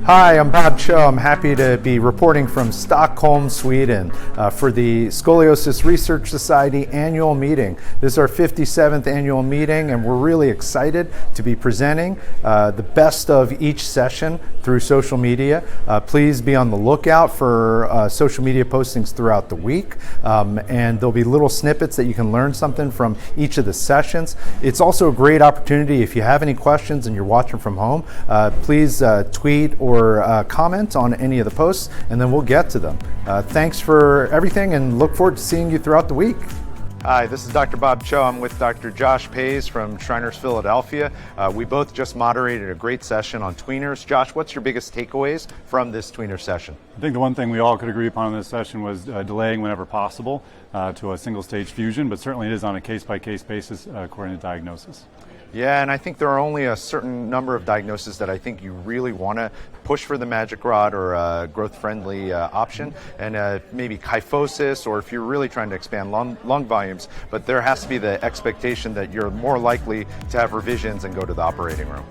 Hi, I'm Bob Chong. I'm happy to be reporting from Stockholm, Sweden for the Scoliosis Research Society annual meeting. This is our 57th annual meeting, and we're really excited to be presenting the best of each session through social media. Please be on the lookout for social media postings throughout the week, and there'll be little snippets that you can learn something from each of the sessions. It's also a great opportunity if you have any questions and you're watching from home, please tweet or comment on any of the posts, and then we'll get to them. Thanks for everything, and look forward to seeing you throughout the week. Hi, this is Dr. Bob Chong. I'm with Dr. Josh Pays from Shriners Philadelphia. We both just moderated a great session on tweeners. Josh, what's your biggest takeaways from this tweener session? I think the one thing we all could agree upon in this session was delaying whenever possible to a single stage fusion, but certainly it is on a case-by-case basis according to diagnosis. Yeah, and I think there are only a certain number of diagnoses that I think you really want to push for the magic rod or a growth-friendly option, and maybe kyphosis, or if you're really trying to expand lung volumes, but there has to be the expectation that you're more likely to have revisions and go to the operating room.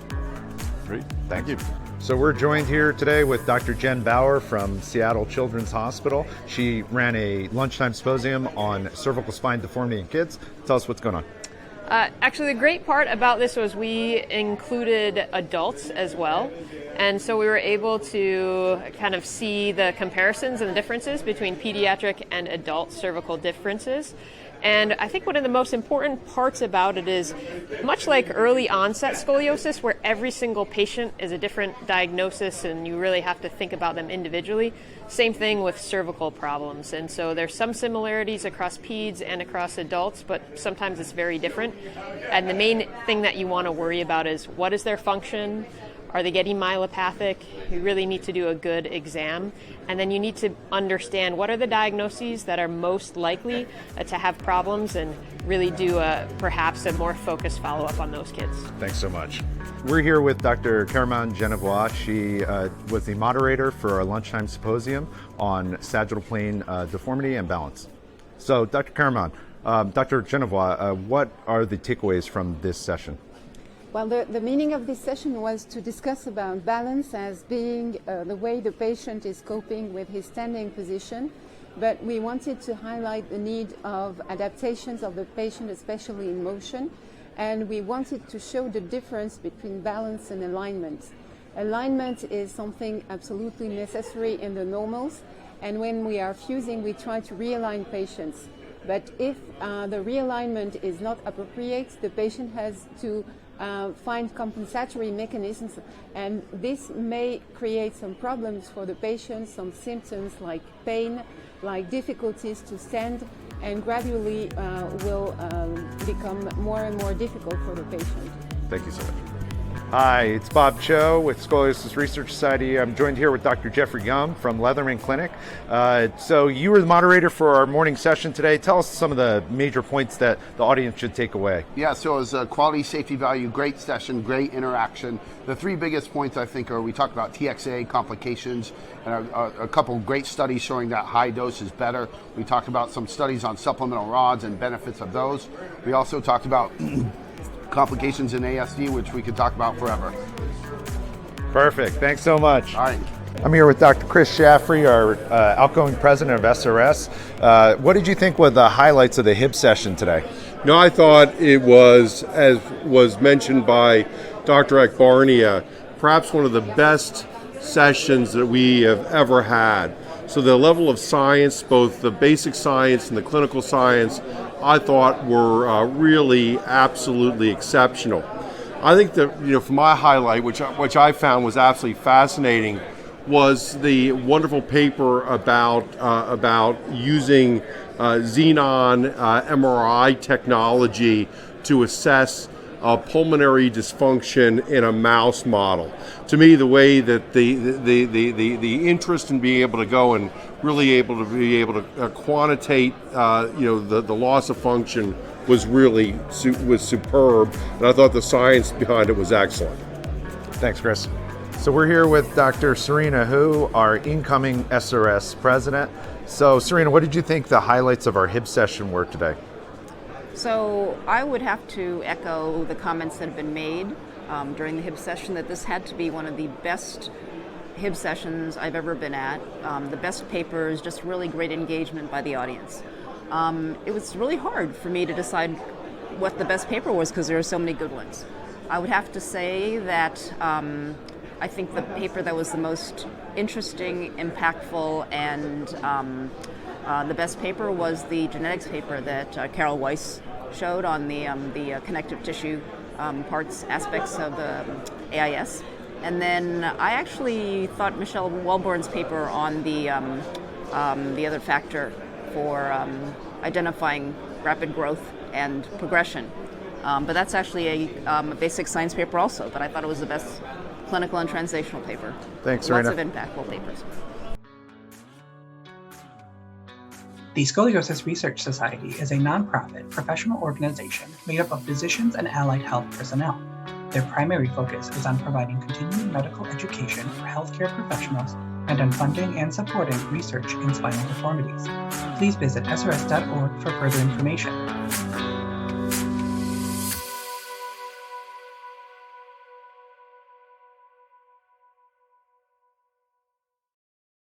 Great. Thank you. So we're joined here today with Dr. Jen Bauer from Seattle Children's Hospital. She ran a lunchtime symposium on cervical spine deformity in kids. Tell us what's going on. Actually, the great part about this was we included adults as well. And so we were able to kind of see the comparisons and the differences between pediatric and adult cervical differences. And I think one of the most important parts about it is, much like early onset scoliosis, where every single patient is a different diagnosis and you really have to think about them individually, same thing with cervical problems. And so there's some similarities across peds and across adults, but sometimes it's very different. And the main thing that you want to worry about is, what is their function? Are they getting myelopathic? You really need to do a good exam. And then you need to understand what are the diagnoses that are most likely to have problems, and really do perhaps a more focused follow-up on those kids. Thanks so much. We're here with Dr. Carman Genova. She was the moderator for our lunchtime symposium on sagittal plane deformity and balance. So Dr. Carman, Dr. Genova, what are the takeaways from this session? Well, the meaning of this session was to discuss about balance as being the way the patient is coping with his standing position, but we wanted to highlight the need of adaptations of the patient, especially in motion, and we wanted to show the difference between balance and alignment. Alignment is something absolutely necessary in the normals, and when we are fusing, we try to realign patients. But if the realignment is not appropriate, the patient has to find compensatory mechanisms, and this may create some problems for the patient, some symptoms like pain, like difficulties to stand, and gradually will become more and more difficult for the patient. Thank you so much. Hi, it's Bob Cho with Scoliosis Research Society. I'm joined here with Dr. Jeffrey Yum from Leatherman Clinic. So you were the moderator for our morning session today. Tell us some of the major points that the audience should take away. Yeah, so it was a quality, safety, value, great session, great interaction. The three biggest points I think are, we talked about TXA complications and a couple great studies showing that high dose is better. We talked about some studies on supplemental rods and benefits of those. We also talked about complications in ASD, which we could talk about forever. Perfect. Thanks so much. All right. I'm here with Dr. Chris Shaffer, our outgoing president of SRS. What did you think were the highlights of the hip session today? No, I thought it was, as was mentioned by Dr. Akbarnia, perhaps one of the best sessions that we have ever had. So the level of science, both the basic science and the clinical science, I thought were really absolutely exceptional. I think that, for my highlight, which I found was absolutely fascinating, was the wonderful paper about using xenon MRI technology to assess pulmonary dysfunction in a mouse model. To me, the way that the interest in being able to go and really able to quantitate the loss of function was really superb, and I thought the science behind it was excellent. Thanks, Chris. So we're here with Dr. Serena Hu, our incoming SRS president. So Serena, what did you think the highlights of our hip session were today? So I would have to echo the comments that have been made during the hip session, that this had to be one of the best HIB sessions I've ever been at. The best papers, just really great engagement by the audience. It was really hard for me to decide what the best paper was because there are so many good ones. I would have to say that I think the paper that was the most interesting, impactful, and the best paper was the genetics paper that Carol Weiss showed on the connective tissue parts aspects of AIS. And then I actually thought Michelle Wellborn's paper on the other factor for identifying rapid growth and progression. But that's actually a basic science paper also, but I thought it was the best clinical and translational paper. Thanks, Serena. Lots of impactful papers. The Scoliosis Research Society is a nonprofit professional organization made up of physicians and allied health personnel. Their primary focus is on providing continuing medical education for healthcare professionals and on funding and supporting research in spinal deformities. Please visit srs.org for further information.